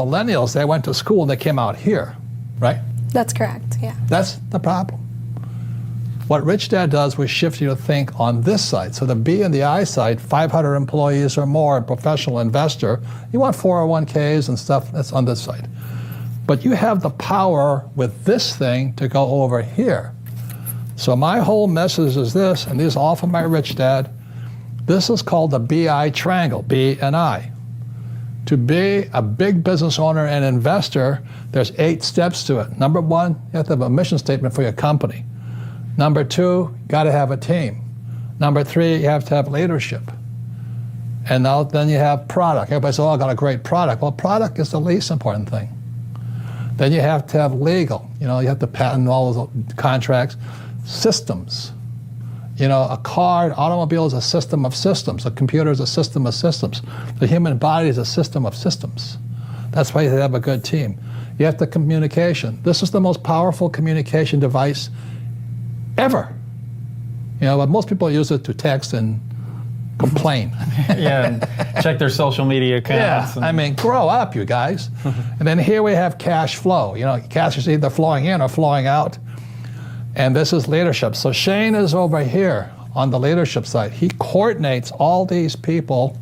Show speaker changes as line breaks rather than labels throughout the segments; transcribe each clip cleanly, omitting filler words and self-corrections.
Millennials, they went to school and they came out here, right?
That's correct, yeah.
That's the problem. What Rich Dad does was shift you to think on this side. So the B and the I side, 500 employees or more, a professional investor, you want 401ks and stuff, that's on this side. But you have the power with this thing to go over here. So my whole message is this, and these are all from my Rich Dad. This is called the BI triangle, B and I. To be a big business owner and investor, there's 8 steps to it. Number 1, you have to have a mission statement for your company. Number 2, you got to have a team. Number 3, you have to have leadership. And now then you have product. Everybody says, oh, I got a great product. Well, product is the least important thing. Then you have to have legal. You know, you have to patent all those contracts. Systems. You know, a car, an automobile is a system of systems. A computer is a system of systems. The human body is a system of systems. That's why you have a good team. You have the communication. This is the most powerful communication device ever. You know, but most people use it to text and complain.
Yeah, and check their social media accounts.
Yeah, I mean, grow up, you guys. And then here we have cash flow. You know, cash is either flowing in or flowing out. And this is leadership. So Shane is over here on the leadership side. He coordinates all these people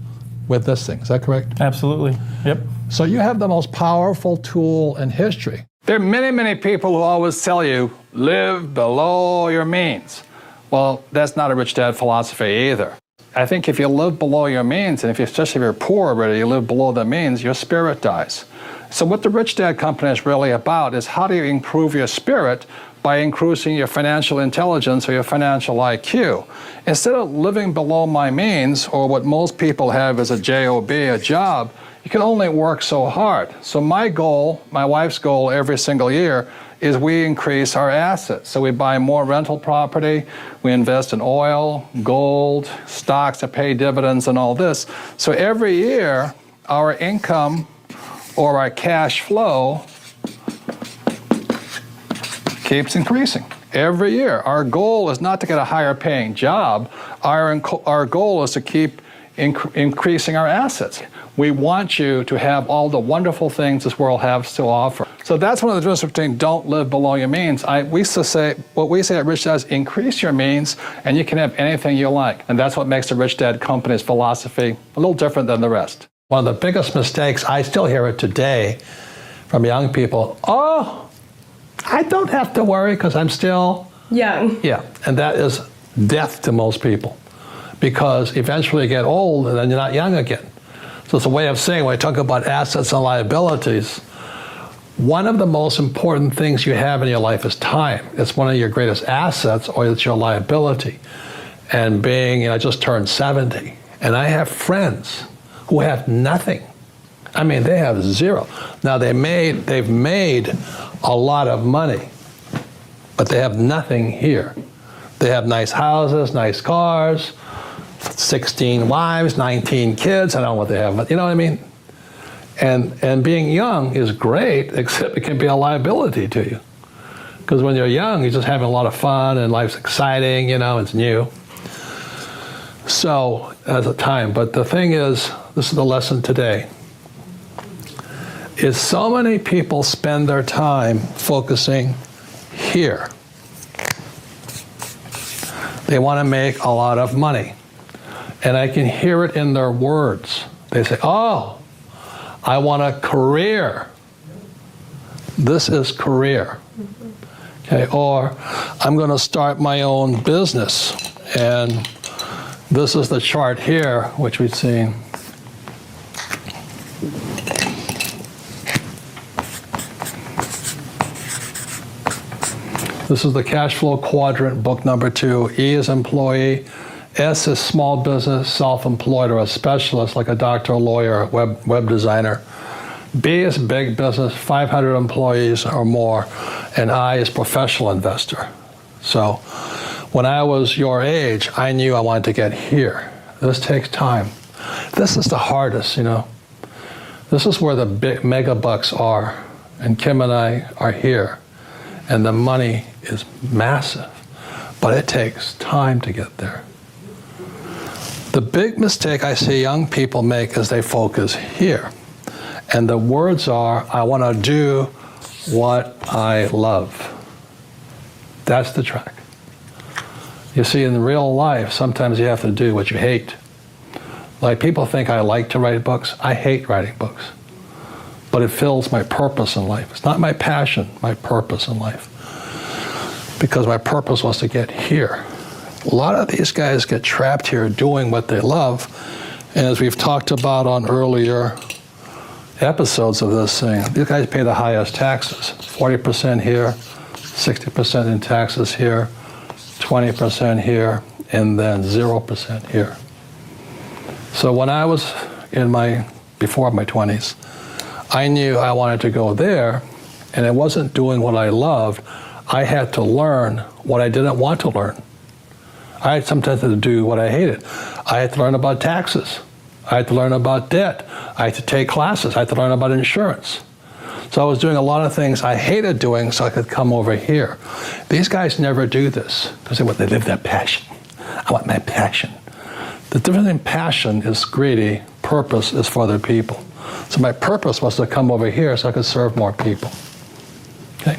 with this thing. Is that correct?
Absolutely. Yep.
So you have the most powerful tool in history. There are many, many people who always tell you, live below your means. Well, that's not a Rich Dad philosophy either. I think if you live below your means, and especially if you're poor already, you live below the means, your spirit dies. So what the Rich Dad Company is really about is how do you improve your spirit by increasing your financial intelligence or your financial IQ. Instead of living below my means, or what most people have as a job, a job, you can only work so hard. So my goal, my wife's goal every single year, is we increase our assets. So we buy more rental property, we invest in oil, gold, stocks that pay dividends and all this. So every year, our income or our cash flow keeps increasing every year. Our goal is not to get a higher paying job. Our goal is to keep increasing our assets. We want you to have all the wonderful things this world has to offer. So that's one of the differences between don't live below your means. We used to say, what we say at Rich Dad is increase your means and you can have anything you like. And that's what makes the Rich Dad Company's philosophy a little different than the rest. One of the biggest mistakes, I still hear it today from young people, oh, I don't have to worry because I'm still
young.
Yeah, and that is death to most people because eventually you get old and then you're not young again. So it's a way of saying, when I talk about assets and liabilities, one of the most important things you have in your life is time. It's one of your greatest assets, or it's your liability. And being, I just turned 70, and I have friends who have nothing. I mean, they have zero. Now they've made a lot of money, but they have nothing here. They have nice houses, nice cars, 16 wives, 19 kids, I don't know what they have, but you know what I mean? And being young is great, except it can be a liability to you. Because when you're young, you're just having a lot of fun and life's exciting, it's new. So, at the time, but the thing is, this is the lesson today, is so many people spend their time focusing here. They want to make a lot of money. And I can hear it in their words. They say, oh, I want a career. This is career. Okay, or I'm going to start my own business. And this is the chart here, which we've seen. This is the cash flow quadrant, book number 2. E is employee. S is small business, self-employed, or a specialist like a doctor, a lawyer, web designer. B is big business, 500 employees or more. And I is professional investor. So when I was your age, I knew I wanted to get here. This takes time. This is the hardest, This is where the big mega bucks are. And Kim and I are here. And the money is massive. But it takes time to get there. The big mistake I see young people make is they focus here. And the words are, I want to do what I love. That's the track. You see, in real life, sometimes you have to do what you hate. Like, people think I like to write books. I hate writing books. But it fills my purpose in life. It's not my passion, my purpose in life. Because my purpose was to get here. A lot of these guys get trapped here doing what they love. And as we've talked about on earlier episodes of this thing, these guys pay the highest taxes. 40% here, 60% in taxes here, 20% here, and then 0% here. So when I was before my 20s, I knew I wanted to go there, and it wasn't doing what I loved. I had to learn what I didn't want to learn. I had sometimes to do what I hated. I had to learn about taxes. I had to learn about debt. I had to take classes. I had to learn about insurance. So I was doing a lot of things I hated doing so I could come over here. These guys never do this because they live their passion. I want my passion. The difference in passion is greedy, purpose is for other people. So my purpose was to come over here so I could serve more people. Okay.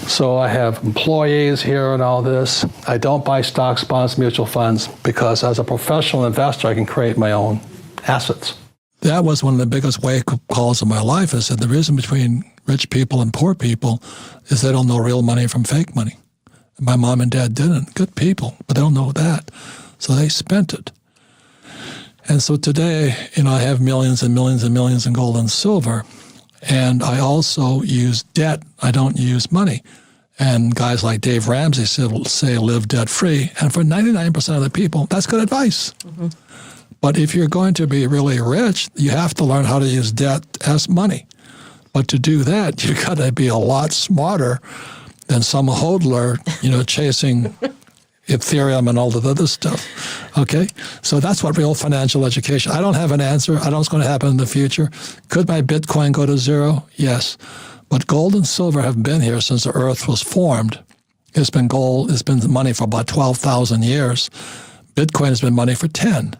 So I have employees here and all this. I don't buy stocks, bonds, mutual funds, because as a professional investor, I can create my own assets. That was one of the biggest wake-up calls of my life, is that the reason between rich people and poor people is they don't know real money from fake money. My mom and dad didn't. Good people, but they don't know that. So they spent it. And so today, I have millions and millions and millions in gold and silver. And I also use debt. I don't use money. And guys like Dave Ramsey say live debt-free. And for 99% of the people, that's good advice. Mm-hmm. But if you're going to be really rich, you have to learn how to use debt as money. But to do that, you got to be a lot smarter than some hodler, chasing Ethereum and all the other stuff. Okay? So that's what real financial education. I don't have an answer. I don't know what's going to happen in the future. Could my Bitcoin go to zero? Yes. But gold and silver have been here since the earth was formed. It's been gold, it's been money for about 12,000 years. Bitcoin has been money for 10.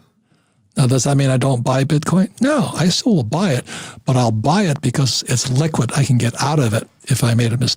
Now, does that mean I don't buy Bitcoin? No, I still will buy it, but I'll buy it because it's liquid. I can get out of it if I made a mistake.